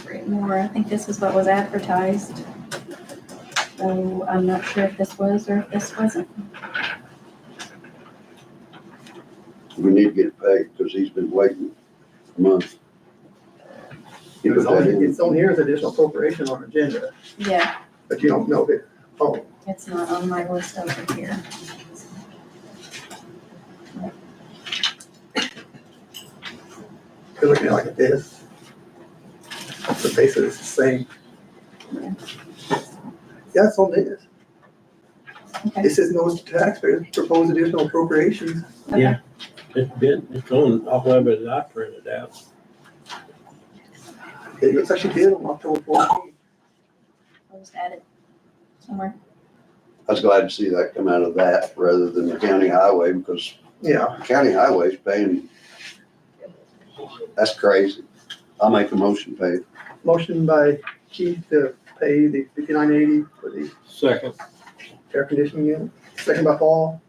Read more, I think this is what was advertised. So I'm not sure if this was or if this wasn't. We need to get it paid because he's been waiting a month. He put that in. It's on here as additional appropriation on agenda, Yeah, but you don't know it. Oh, it's not on my list over here. you're looking at it like this. So basically it's the same. Yeah, it's on this. Okay. It says no taxpayers propose additional appropriations. yeah, it's on, I'll have it, I printed out. It looks like she did on October 14th. I'll just add it somewhere. I was glad to see that come out of that rather than the county highway because Yeah, county highway's paying, that's crazy. I'll make a motion pay. motion by Keith to pay the $59.80 for the Second. air conditioning unit. Second by Paul.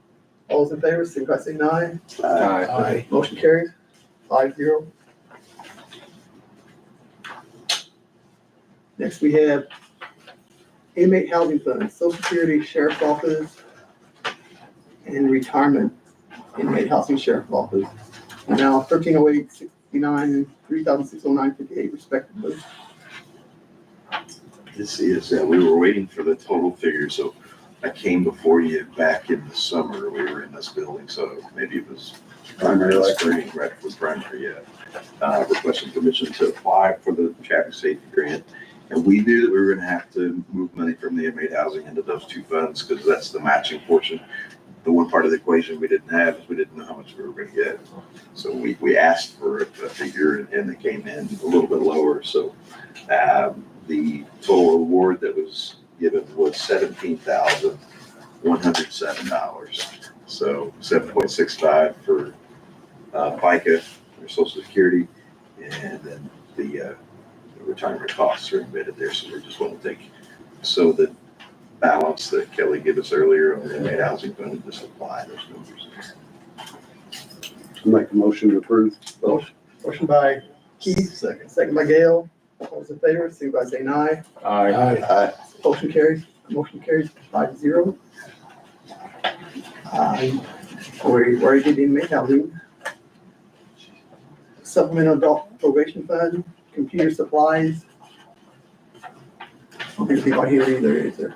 All those in favor, signify by saying aye. Aye. Motion carries 5-0. Next, we have inmate housing fund, social security, sheriff's office, and retirement inmate housing sheriff's office. Now 1308.69 and 3609.58 respectively. This is, we were waiting for the total figure, so I came before you back in the summer, we were in this building, so maybe it was primary spring, right for primary, yeah. Requesting permission to apply for the traffic safety grant. And we knew that we were gonna have to move money from the inmate housing into those two funds, because that's the matching portion. The one part of the equation we didn't have is we didn't know how much we were gonna get. So we asked for a figure and it came in a little bit lower, so, the total award that was given was $17,107. So 7.65 for FICA, or Social Security, and then the retirement costs are embedded there. So we just want to take, so the balance that Kelly gave us earlier on the inmate housing fund and just apply those numbers. Make a motion to approve. Motion by Keith, second by Gail. All those in favor, signify by saying aye. Aye. Motion carries 5-0. We already did inmate housing. Supplemental adult probation fund, computer supplies. I don't think anybody here either, is there?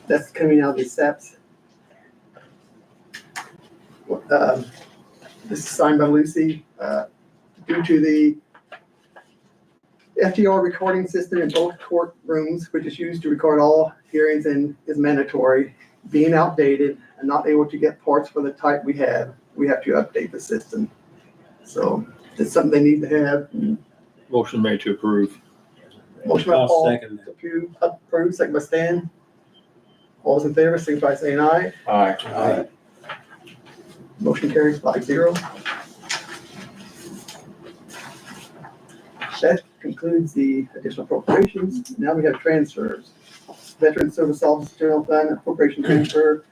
That's coming out of the SAPs. This is signed by Lucy, due to the FTR recording system in both courtrooms, which is used to record all hearings and is mandatory, being outdated and not able to get parts for the type we have to update the system. So it's something they need to have. Motion made to approve. Motion by I'll Paul, second that. approve, second by Stan. All those in favor, signify by saying aye. Aye. Motion carries 5-0. That concludes the additional appropriations. Now we have transfers. Veteran Service Office General Fund appropriation transfer,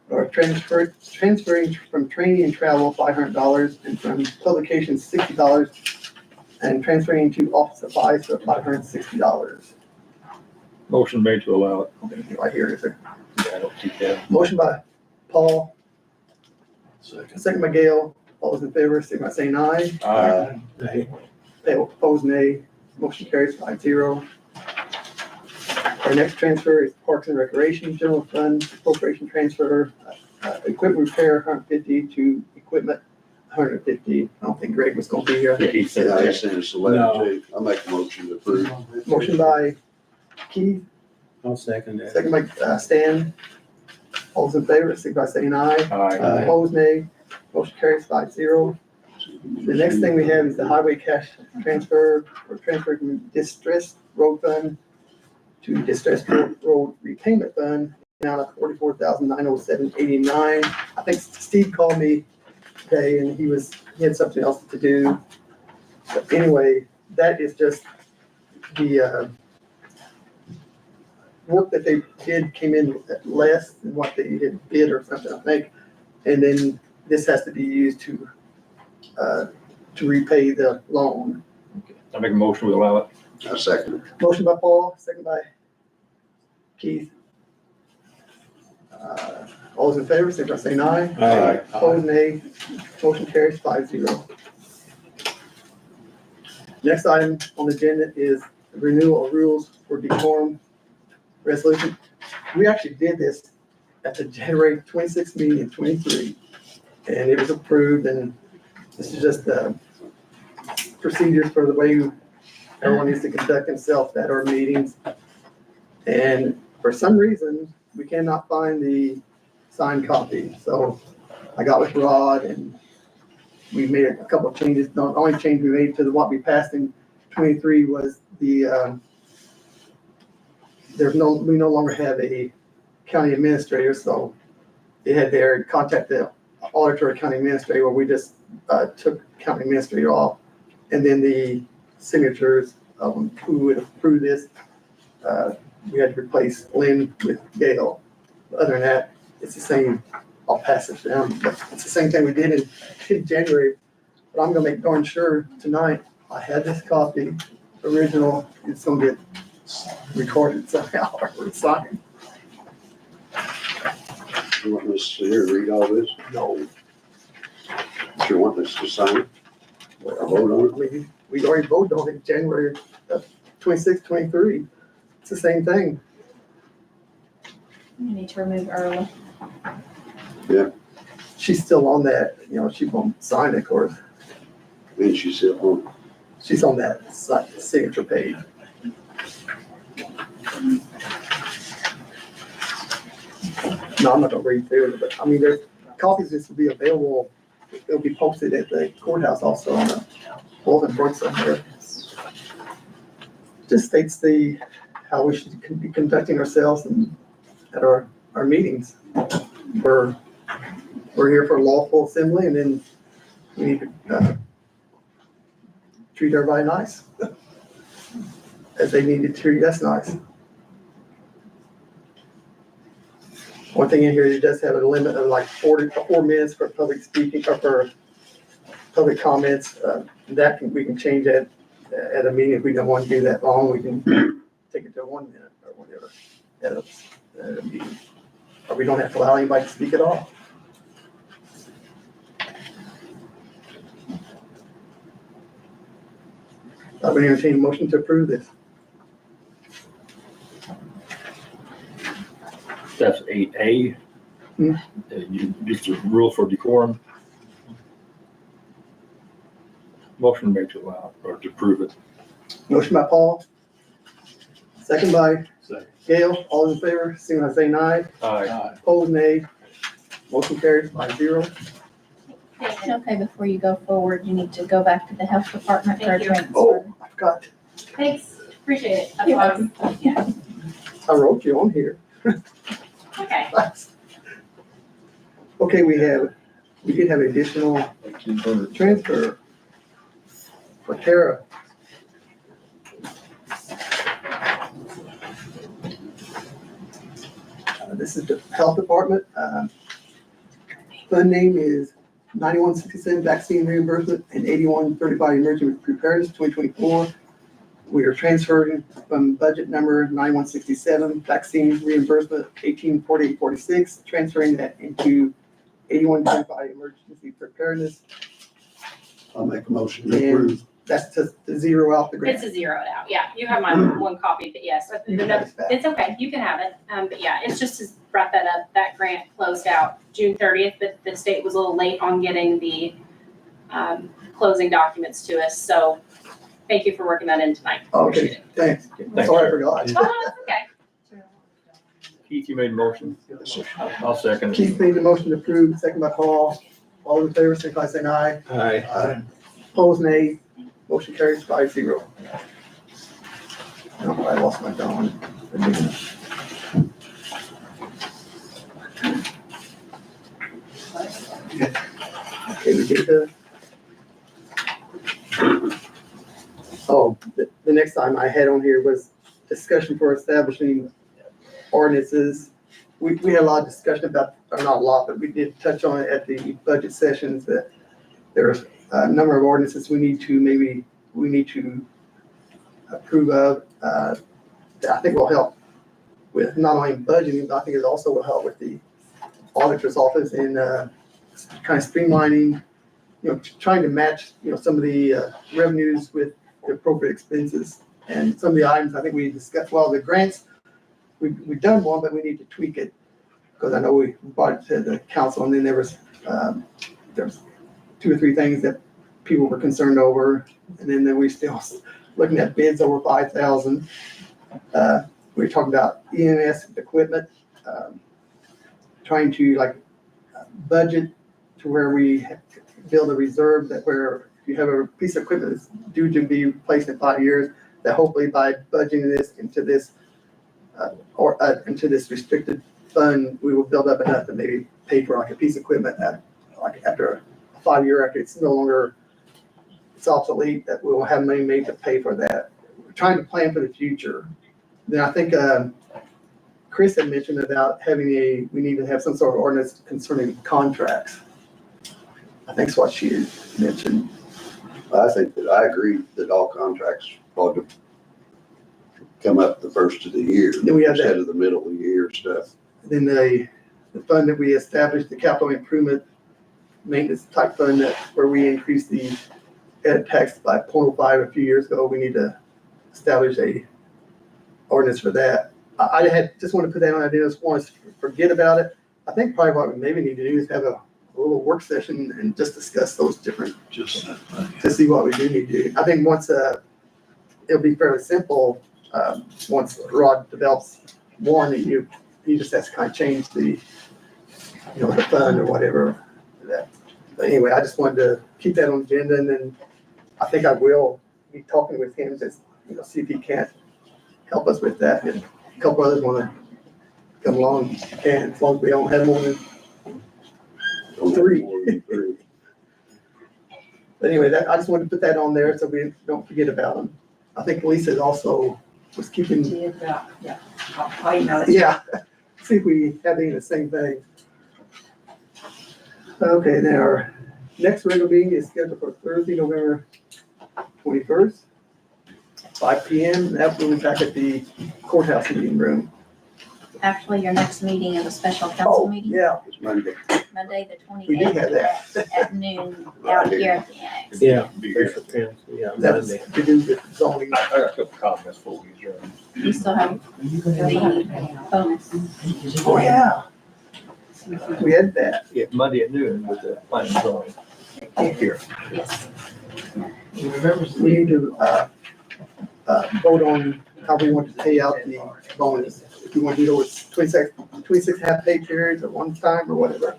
or transferring from training and travel $500 and from publications $60 and transferring to office supplies for $560. Motion made to allow it. Okay, right here, is there? Yeah, I don't see that. Motion by Paul, second by Gail. All those in favor, signify by saying aye. Aye. Opposed, nay. Motion carries 5-0. Our next transfer is Parks and Recreation General Fund appropriation transfer, equipment repair $150 to equipment $150. I don't think Greg was gonna be here. Yeah, he said Yeah, I that. sent us a letter too. I'll make a motion to approve. Motion by Keith, I'll second that. second by Stan. All those in favor, signify by saying aye. Aye. Opposed, nay. Motion carries 5-0. The next thing we have is the highway cash transfer, or transfer from distressed road fund to distressed road repayment fund, amount of $44,907.89. I think Steve called me today and he had something else to do. But anyway, that is just the, work that they did came in less than what they had bid or something, I think. And then this has to be used to repay the loan. I make a motion to allow it. I second it. Motion by Paul, second by Keith. All those in favor, signify by saying aye. Aye. Opposed, nay. Motion carries 5-0. Next item on the agenda is renewal of rules for decorum resolution. We actually did this at the January 26th meeting in 23, and it was approved, and this is just the procedures for the way everyone needs to conduct themselves at our meetings. And for some reason, we cannot find the signed copy. So I got with Rod and we made a couple of changes. The only change we made to what we passed in 23 was the, we no longer have a county administrator. So they had their contact the auditor or county administrator, where we just took county administrator off. And then the signatures of who would approve this, we had to replace Lynn with Gail. Other than that, it's the same. I'll pass it down, but it's the same thing we did in January. But I'm gonna make darn sure tonight, I had this copy, original, it's gonna get recorded somehow or signed. You want us to here read all this? No. You want us to sign it? Well, Vote on it? we already voted on it in January of 26, 23. It's the same thing. You need to remove Earl. She's still on that, she won't sign it, of course. Then she said, oh, She's on that signature page. No, I'm not gonna read through it, but I mean, there's copies of this will be available. It'll be posted at the courthouse also on the bulletin board somewhere. Just states how we should be conducting ourselves and at our meetings. We're here for a lawful assembly, and then we need to treat everybody nice, as they need to treat us nice. One thing in here, it does have a limit of like 4 minutes for public speaking or for public comments. We can change that at a meeting, if we don't want to do that long, we can take it to 1 minute or whatever at a meeting. Or we don't have to allow anybody to speak at all. I would entertain a motion to approve this. That's 8A. Hmm. Just a rule for decorum. Motion made to allow or to approve it. Motion by Paul. Second by Second. Gail. All in favor, signify by saying aye. Aye. Opposed, nay. Motion carries 5-0. Okay, before you go forward, you need to go back to the health department for a Thank you. transfer. Oh, I forgot. Thanks, appreciate it. That's You're why I was- Yeah. I wrote you on here. Okay. Okay, we did have additional transfer for Tara. This is the health department. Fund name is 9167 vaccine reimbursement and 8135 emergency preparedness 2024. We are transferring from budget number 9167 vaccine reimbursement 184846, transferring that into 8125 emergency preparedness. I'll make a motion to approve. And that's to zero out the grant. It's a zeroed out, yeah. You have my one copy, but yes, You can have it back. it's okay, you can have it. But yeah, it's just to wrap that up. That grant closed out June 30th, but the state was a little late on getting the closing documents to us. So thank you for working that in tonight. Appreciate Okay, it. thanks. Thanks. Sorry, I forgot. Oh, that's okay. Keith, you made a motion. I'll second it. Keith made the motion to approve, second by Paul. All in favor, signify by saying aye. Aye. Opposed, nay. Motion carries 5-0. Oh, I lost my phone. Okay, we get the. Oh, the next time I had on here was discussion for establishing ordinances. We had a lot of discussion about, or not a lot, but we did touch on it at the budget sessions that there's a number of ordinances we need to approve of, that I think will help with not only budgeting, but I think it also will help with the auditor's office in kind of streamlining, trying to match, some of the revenues with the appropriate expenses. And some of the items I think we discussed, well, the grants, we've done one, but we need to tweak it. Because I know we brought it to the council and then there was 2 or 3 things that people were concerned over. And then we still looking at bids over 5,000. We were talking about EMS equipment, trying to budget to where we build a reserve that where if you have a piece of equipment that's due to be replaced in 5 years, that hopefully by budgeting this into this restricted fund, we will build up enough to maybe pay for a piece of equipment that after a 5-year after it's no longer it's obsolete, that we will have money made to pay for that. We're trying to plan for the future. Then I think Chris had mentioned about we need to have some sort of ordinance concerning contracts. I think it's what she had mentioned. I think that I agree that all contracts ought to come up the first of the year Then we have instead that. of the middle of the year stuff. Then the fund that we established, the capital improvement maintenance type fund where we increased the ed tax by 0.05 a few years ago, we need to establish a ordinance for that. I just want to put that on, I didn't want to forget about it. I think probably what we maybe need to do is have a little work session and just discuss those different, to see what we do need to do. I think once, it'll be fairly simple, once Rod develops one, he just has to kind of change the fund or whatever. But anyway, I just wanted to keep that on the agenda, and then I think I will be talking with him to, see if he can't help us with that. And a couple others want to come along, and as long as we don't have more than 3. But anyway, I just wanted to put that on there so we don't forget about them. I think Lisa also was keeping. Yeah, I'll email it. Yeah, see if we have any of the same thing. Okay, now our next regular meeting is scheduled for Thursday, November 21st. 5 p.m. and that will be back at the courthouse meeting room. Actually, your next meeting is a special council Oh, meeting, yeah, It's Monday. Monday, the we do have twenty-eighth that. at noon out here at the annex. Yeah. Be here. Special counsel, yeah, That's Monday. to do with zoning. I got a couple comments for you, Jeremy. You still have the bonus. Oh, yeah. We had that. Yeah, Monday at noon with the planning and zoning. Here. Yes. We need to, vote on how we want to pay out the bonus. If you want to do it with 26 half pay periods at one time or whatever.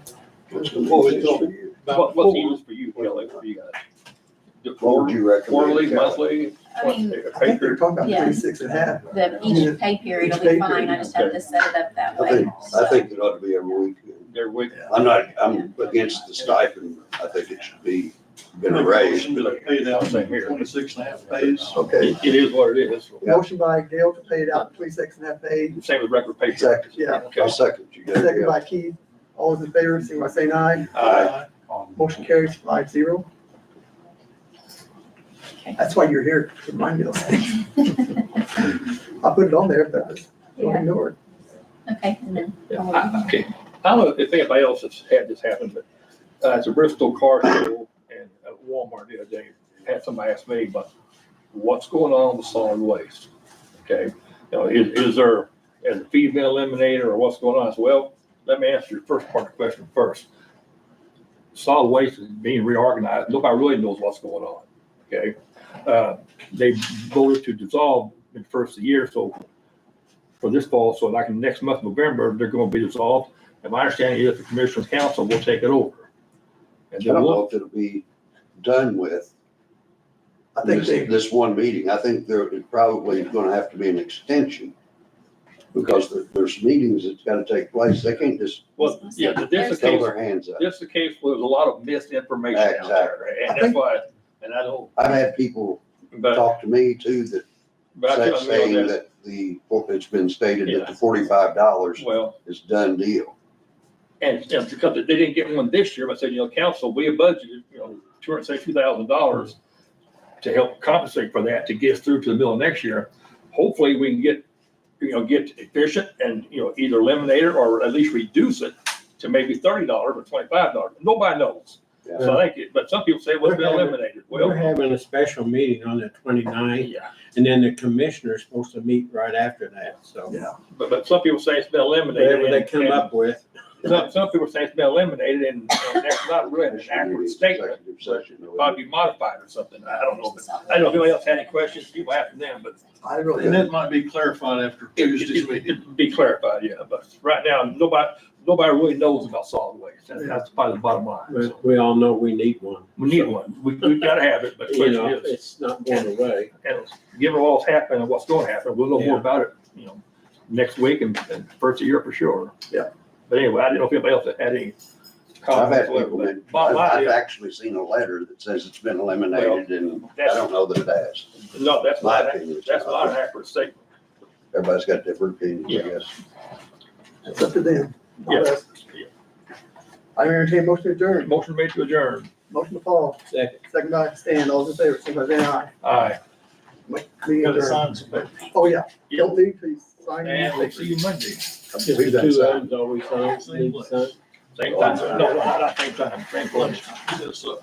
What's the easiest for you? What's easiest for you, Kelly, for you guys? What would you recommend? Quarterly, Kelly? monthly? I mean, I think they're talking about Yeah. 26 and a half. each pay period will Each pay be fine, period. I just have to set it up that I way. think it ought to be every week. Every week? I'm against the stipend. I think it should be, been raised, but Paid out Same here. 26.5 pays. Okay. It is what it is. Motion by Gail to pay it out 26 and a half paid. Same with record pay. Second. Yeah. I'll second you. guys. Second by Keith. All those in favor, signify by saying aye. Aye. Motion carries 5-0. Okay. That's why you're here, to remind me of those things. I put it on there, but don't Yeah. ignore it. Okay, and then. Okay, I don't know if anybody else has had this happen, but it's a Bristol car show and at Walmart the other day, had somebody ask me about what's going on with solid waste. Okay, you know, is there, has the feed been eliminated or what's going on? I said, well, let me answer your first part of the question first. Solid waste is being reorganized. Nobody really knows what's going on. Okay, they voted to dissolve in the first of the year, so for this fall, so like in next month, November, they're going to be dissolved. And my understanding is the Commissioners Council will take it over. And I then don't we'll, know if it'll be done with I think they, this one meeting. I think there is probably gonna have to be an extension. Because there's meetings that's gotta take place. They can't just well, yeah, this is the throw case, their hands up. this is the case where there's a lot of misinformation out there. And that's why, and I don't, I've had people but talk to me too that I tell saying you that it's been stated that the $45 well, is done deal. and because they didn't get one this year, but I said, council, we have budgeted, $262,000 to help compensate for that, to get us through to the middle of next year. Hopefully, we can get efficient and, either eliminate it or at least reduce it to maybe $30 or $25. Nobody knows. Yeah. So I think, but some people say, well, it's been eliminated. We're Well, having a special meeting on the 29th, yeah, and then the commissioner's supposed to meet right after that, so. yeah. but some people say it's been eliminated. Whatever they and- come and up with. Some people say it's been eliminated and that's not really an accurate statement. Executive session. Probably be modified or something. I don't know. I don't know if anybody else had any questions. People ask them, but I really, And that might be clarified after Tuesday's meeting. it'd be clarified, yeah. But right now, nobody really knows about solid waste. That's probably the bottom line. So But we all know we need one. we need one. We gotta have it, but the You know, question is, it's not going away. and given what's happened and what's going to happen, we'll know more about it, next week and first of the year for sure. Yeah. But anyway, I didn't know if anybody else had any I've had comments. people, that- Bottom line I've is- actually seen a letter that says it's been eliminated and I that's- don't know that it has. No, that's My not, opinion. that's not an accurate statement. Everybody's got different opinions, I Yeah. guess. it's up to them. not Yeah. us. I entertain a motion to adjourn. Motion made to adjourn. Motion to Paul, Second. second by Stan. All those in favor, signify by saying aye. Aye. Meeting Gotta adjourned. sign some paper. Oh, yeah. Don't leave, please. Sign. And we'll see you Monday. Just the two items always on, need to sign. Same time. No, not same time, same place. Yes, sir.